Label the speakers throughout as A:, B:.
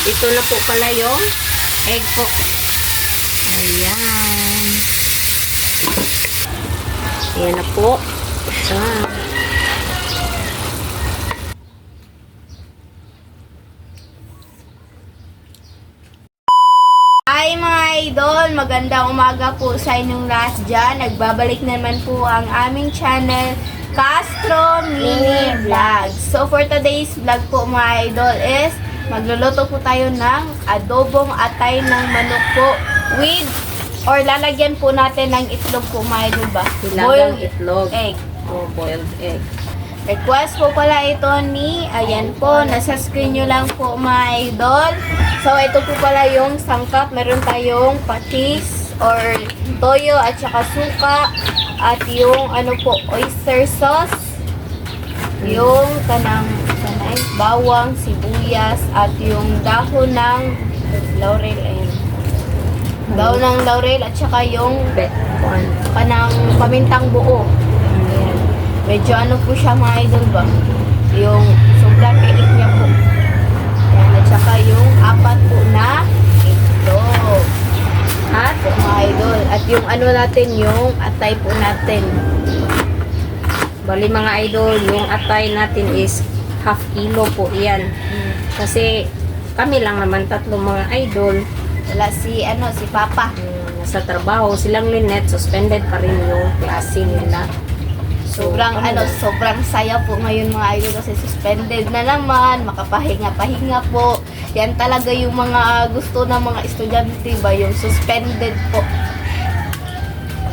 A: At ito na po pala yung egg po. Ayan. Ayan na po. So,
B: Hi mga idol! Magandang umaga po sa inyong lahat dyan. Nagbabalik naman po ang aming channel, Castro Mini Vlog. So for today's vlog po mga idol is magluluto po tayo ng adobong atay ng manok po with or lalagyan po natin ng itlog po mga idol ba?
A: hilagang itlog.
B: Egg.
A: Oh, boiled egg.
B: Request po pala ito ni, ayan po, nasa screen nyo lang po mga idol. So, ito po pala yung sangkap. Meron tayong patis or toyo at saka suka. At yung ano po, oyster sauce. Yung kanang bawang, sibuyas, at yung dahon ng laurel. Ayan. Dahon ng laurel at saka yung kanang pamintang buo. Ayan. Medyo ano po siya mga idol ba? Yung sobrang pilit niya po. Ayan. At saka yung apat po na itlog. At mga idol. At yung ano natin, yung atay po natin.
A: Bali mga idol, yung atay natin is half kilo po yan. Kasi kami lang naman tatlong mga idol.
B: Wala si Papa.
A: Nasa trabaho, silang Lynette, suspended pa rin yung klase nila.
B: Sobrang
A: kami lang.
B: sobrang saya po ngayon mga idol kasi suspended na naman, makapahinga-pahinga po. Yan talaga yung mga gusto ng mga estudyante ba, yung suspended po.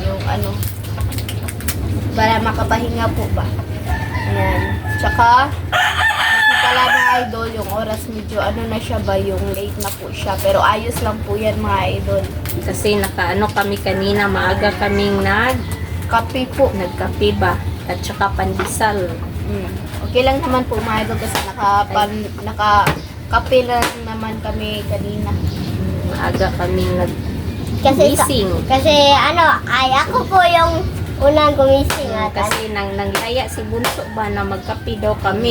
B: Yung para makapahinga po ba. Ayan. Tsaka, pala mga idol, yung oras medyo na siya ba, yung late na po siya. Pero ayos lang po yan mga idol.
A: Kasi kami kanina, maaga kaming
B: Kape po.
A: nagkape ba? At saka pandesal.
B: Okay lang naman po mga idol kasi naka-kape lang naman kami kanina.
A: Maaga kaming
C: Kasi
A: nag-gising.
C: ay ako po yung unang gumising at
A: Kasi nanglaya si Bunso ba na magkape daw kami.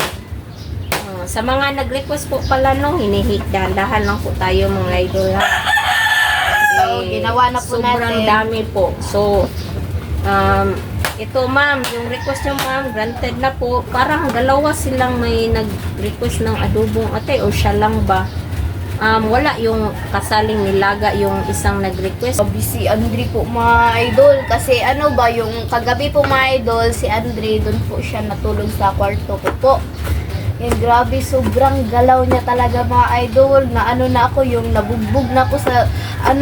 A: Sa mga nag-request po pala dahan lang po tayo mga idol ha.
B: So, ginawa na po
A: sobrang
B: natin.
A: dami po. So, ito ma'am, yung request nyo ma'am, granted na po. Parang dalawa silang may nag-request ng adobong atay o siya lang ba? Wala yung kasaling nilaga yung isang nag-request.
B: Sabi si Andre po mga idol kasi yung kagabi po mga idol si Andre doon po siya natulog sa kwarto ko po. And grabe sobrang galaw niya talaga mga idol na ako yung nabugbog na ako sa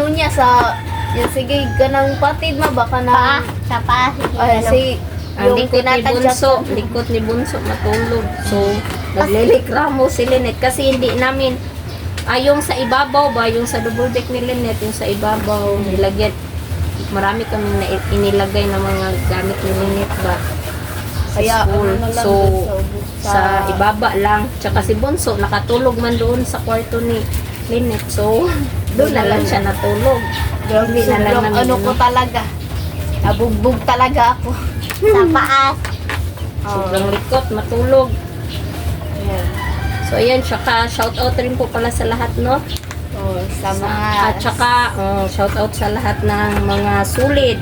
B: niya sa yung sige ganang patid na baka na
C: sa pa.
B: si
A: Ang
B: yung
A: likot ni Bunso matulog. So, naglilikramo si Lynette kasi hindi namin yung sa ibabaw ba, yung sa double deck ni Lynette, yung sa ibabaw nilagyan, marami kami na inilagay na mga gamit ni Lynette ba sa
B: kaya
A: school.
B: na lang
A: So,
B: doon
A: sa ibaba lang. Tsaka si Bunso nakatulog man doon sa kwarto ni Lynette. So, doon na lang siya natulog.
B: grabe
A: Hindi na lang
B: sobrang
A: namin,
B: ko talaga nabugbog talaga ako.
C: Sa paas.
A: Sobrang likot, matulog.
B: Ayan.
A: So, ayan, tsaka shoutout rin po pala sa lahat, no?
B: Sa mga
A: At tsaka, shoutout sa lahat ng mga sulit.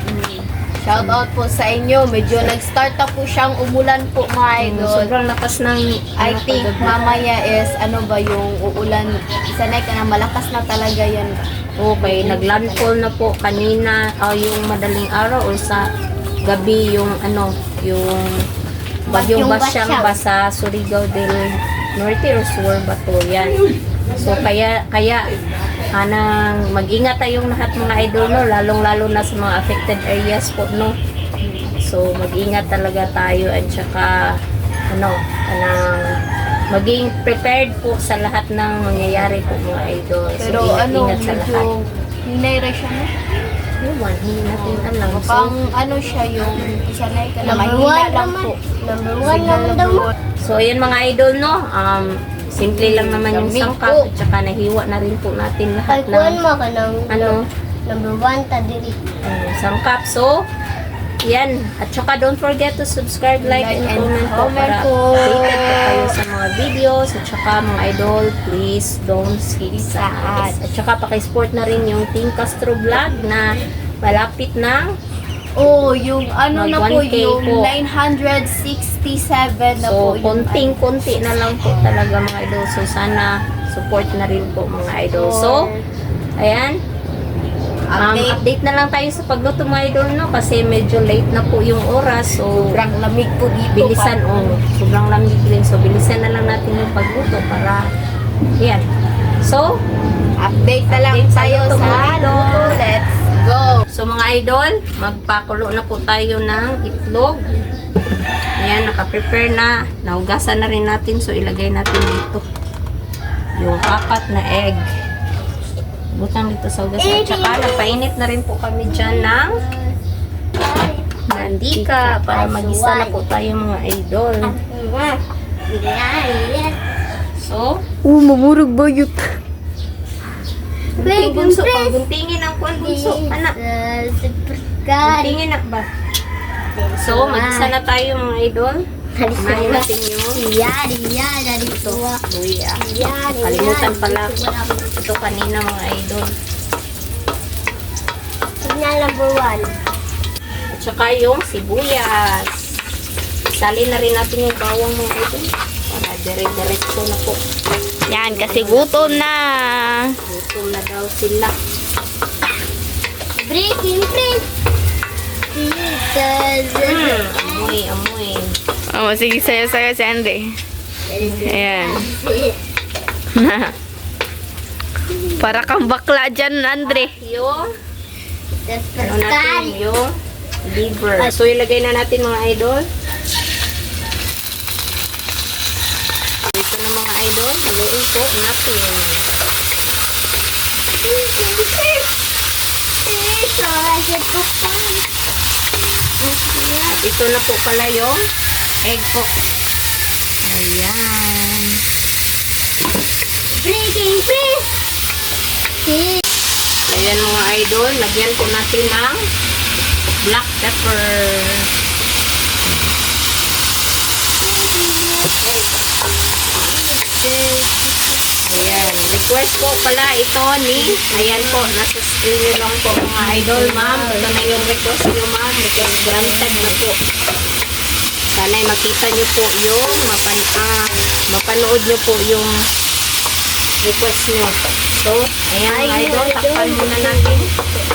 B: shout out po sa inyo. Medyo nag-start na po siyang umulan po mga idol.
A: Sobrang lakas ng,
B: I think mamaya is yung uulan. Sanay ka na malakas na talaga yan.
A: Okay, naglandfall na po kanina, yung madaling araw or sa gabi yung yung bagyong
C: Bagyong
A: basyang
C: Basyang.
A: ba sa Surigao del Norte or Sur ba to yan. So kaya mag-ingat tayong lahat mga idol, no, lalong-lalo na sa mga affected areas po, no. So mag-ingat talaga tayo at saka maging prepared po sa lahat ng mangyayari po mga idol. So
B: Pero
A: ingat sa lahat.
B: medyo hinayra siya na.
A: Ewan, hindi natin alam. So,
B: Mukhang siya yung sanay ka na
C: Number
B: mahina
C: one
B: lang
C: naman.
B: po.
C: Number one lang daw.
A: so ayan mga idol, no. Simple lang naman yung
B: Lamig
A: sangkap
B: po.
A: at saka nahiwa na rin po natin lahat
C: Pagkuhan
A: ng
C: mo ka ng
A: ano,
C: number one ta diri.
A: sangkap. So, yan. At saka don't forget to subscribe, like, and comment po para
B: po.
A: updated po kayo sa mga videos. At saka mga idol, please don't skip sa ads. At saka pakisupport na rin yung Team Castro Vlog na malapit na.
B: Oh, yung ano na po,
A: 1K
B: yung
A: po.
B: 967 na po.
A: So, konting-konti na lang po talaga mga idol. So, sana support na rin po mga idol. So, ayan. Update na lang tayo sa pagluto mga idol, no? Kasi medyo late na po yung oras. So,
B: sobrang lamig po dito.
A: bilisan, sobrang lamig din. So, bilisan na lang natin yung pagluto para, yan. So,
B: Update na lang
A: Update
B: tayo
A: tayo,
B: sa
A: mga idol.
B: luto. Let's go!
A: so mga idol, magpakulo na po tayo ng itlog. Ayan, nakaprepare na. Nahugasan na rin natin. So, ilagay natin dito yung 4 na egg. Butang dito sa hugasan. At saka, nagpainit na rin po kami dyan ng mantika para magisa na po tayo mga idol. So,
B: mamurog ba yun?
A: gunting bunso, guntingin ang kuwan bunso. Anak, guntingin na ba? So, magisa na tayo mga idol. Kumain natin yung luya. Kalimutan pala. Ito kanina mga idol.
C: Number 1.
A: At saka yung sibuyas. Salin na rin natin yung bawang mga idol. Para dire-diretso na po.
B: Yan, kasi gutom na.
A: Gutom na daw sila.
C: Breaking bread.
A: Amoy, amoy.
B: Oh, sige, sayo-sayo si Andre. Ayan. Para kang bakla dyan, Andre.
A: Yung ano natin yung liver. So, ilagay na natin mga idol. Ito na mga idol. Haluin po natin. At ito na po pala yung egg po. Ayan.
C: Breaking bread.
A: Ayan mga idol. Lagyan po natin ng black pepper. Ayan. Request po pala ito ni, ayan po, nasa screen nyo lang po mga idol, ma'am. Ito na yung request nyo, ma'am. Request granted na po. Sana makita nyo po yung, mapanood nyo po yung request nyo. So, ayan mga idol, takpan muna natin.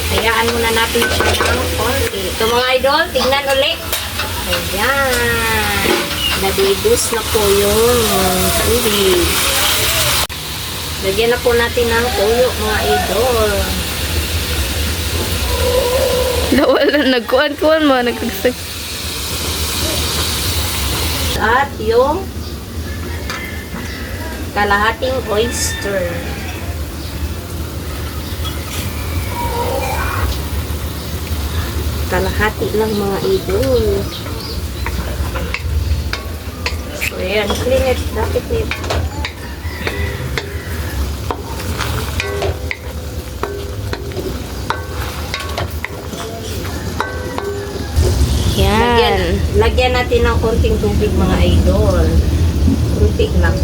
A: Hayaan muna natin siya ng konti. Ito mga idol, tingnan ulit. Ayan. Nabibus na po yung tubig. Lagyan na po natin ng tuyo mga idol.
B: Wala, nagkuhan-kuhan mo, nagkagsag.
A: At yung kalahating oyster. Kalahati lang mga idol. So, ayan. Clean it. Dapat it. Lagyan natin ng konting tubig mga idol. Kunti lang.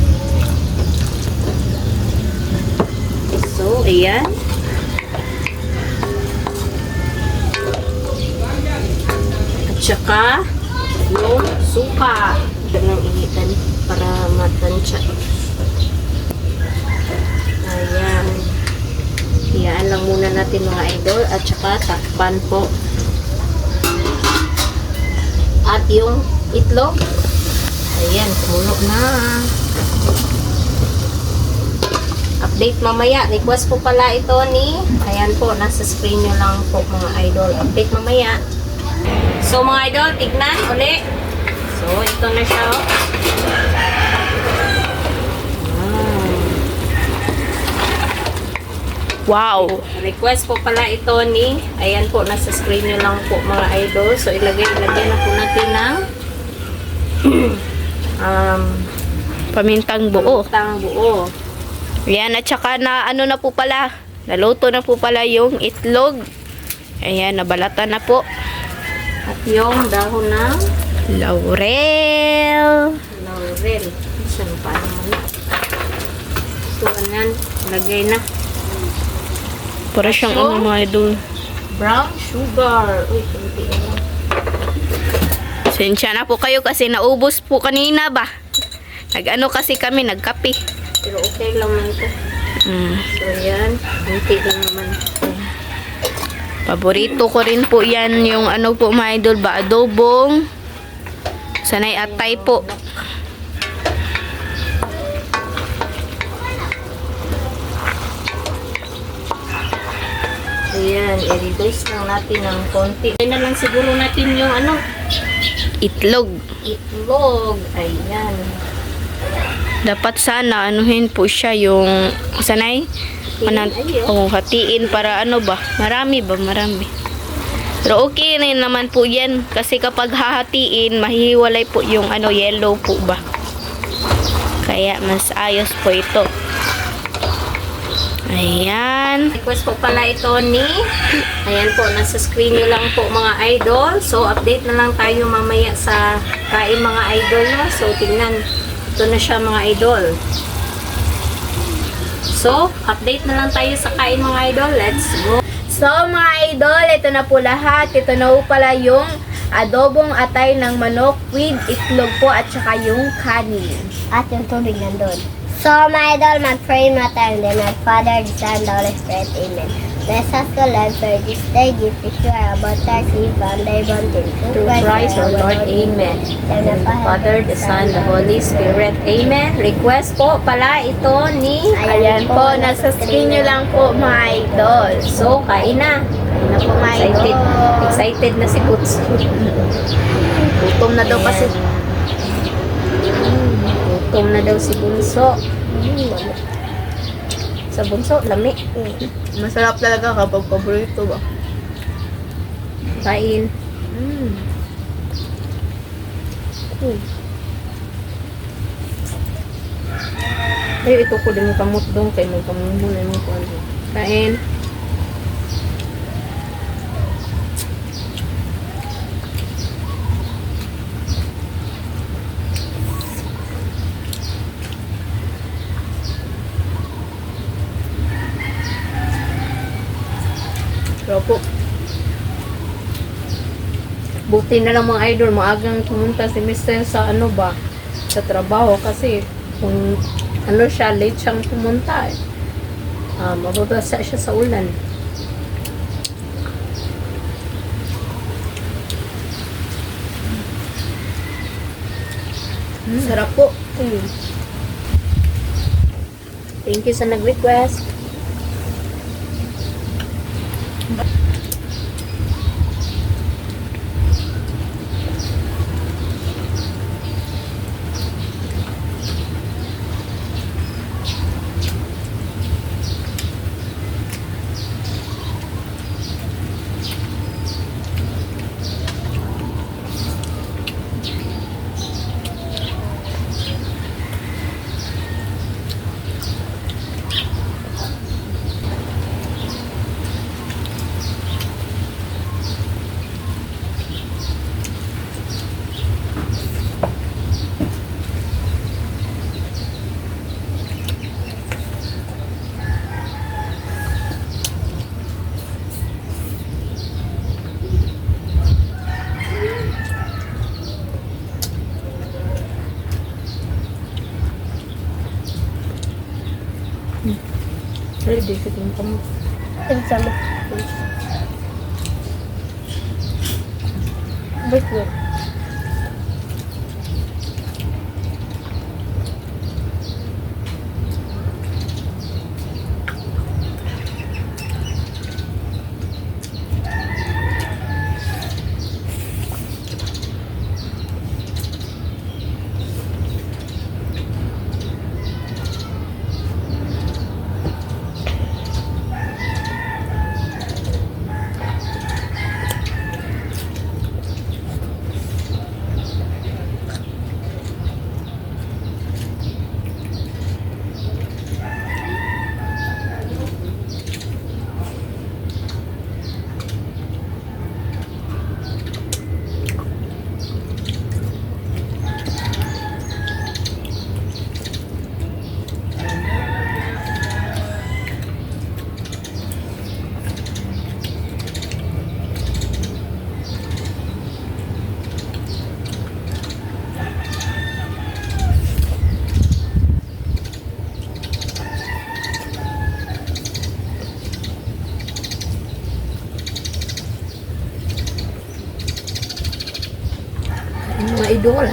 A: So, ayan. At saka, yung suka. Ito nang initan para matansya. Ayan. Iyaan lang muna natin mga idol. At saka, takpan po. At yung itlog, ayan, kumulo na. Update mamaya. Request po pala ito ni, ayan po, nasa screen nyo lang po mga idol. Update mamaya. So mga idol, tignan uli. So, ito na siya.
B: Wow!
A: Request po pala ito ni, ayan po, nasa screen nyo lang po mga idol. So, ilagay na po natin ng
B: Pamintang buo.
A: pamintang buo.
B: Ayan, at saka na ano na po pala, naluto na po pala yung itlog. Ayan, nabalatan na po.
A: At yung dahon ng
B: Laurel.
A: laurel. Saan pa naman na? So, anan, lagay na.
B: Para siyang
A: So,
B: mga idol.
A: Brown sugar. Uy, kunti lang.
B: Sensya na po kayo kasi naubos po kanina ba? Nag-ano kasi kami, nagkape.
A: Pero okay lang man ito.
B: Mm.
A: So, yan. Kunti lang naman.
B: Paborito ko rin po yan yung ano po mga idol ba? Adobong. Sanay atay po.
A: Ayan, i-reduce lang natin ng konti. Kaya na lang siguro natin yung ano,
B: Itlog.
A: itlog. Ayan.
B: Dapat sana anuhin po siya yung sanay. Hatiin para ano ba? Marami ba? Marami. Pero okay rin naman po yan. Kasi kapag hahatiin, mahihiwalay po yung ano, yellow po ba? Kaya mas ayos po ito. Ayan.
A: Request po pala ito ni, ayan po, nasa screen nyo lang po mga idol. So, update na lang tayo mamaya sa kain mga idol. No? So, tingnan. Ito na siya mga idol. So, update na lang tayo sa kain mga idol. Let's go.
B: So mga idol, ito na po lahat. Ito na po pala yung adobong atay ng manok with itlog po at saka yung kanin.
C: At yung tubig nandun. So, my idol, mag-pray na tayo. Then, my Father, the Son, the Holy Spirit. Amen. Bless us to live for this day. Give us to our about our sin, and thy bounty.
A: Through Christ our Lord. Amen. And the Father, the Son, the Holy Spirit. Amen. Request po pala ito ni,
B: Ayan po, nasa screen nyo lang po mga idol.
A: so, kain na.
B: Ayan na po mga idol.
A: Excited. Excited na si Boots. Gutom na daw kasi. Gutom na daw si Bunso. Sa Bunso, lami.
B: Masarap talaga kapag paborito ba?
A: Kain. Ay, ito ko din yung kamot dong. Kaya may kamot muna yung kuwan. Kain. Pero po, buti na lang mga idol, maagang pumunta si Mr. sa ano ba, sa trabaho kasi kung ano siya, late siyang pumunta eh. Mababasa siya sa ulan.
B: Sarap po.
A: Thank you sa nag-request. Ready ka din kamo.
C: Sama.
A: Ba't mo? idol.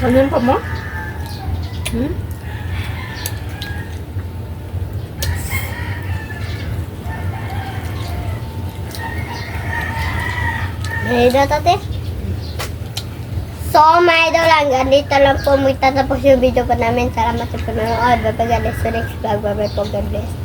A: Kanin pa mo?
C: Mahirap ate. So, mga idol, hanggang dito lang po magtatapos yung video po namin. Salamat sa panonood. Bye-bye, God bless. So, next vlog. Bye-bye po, God bless.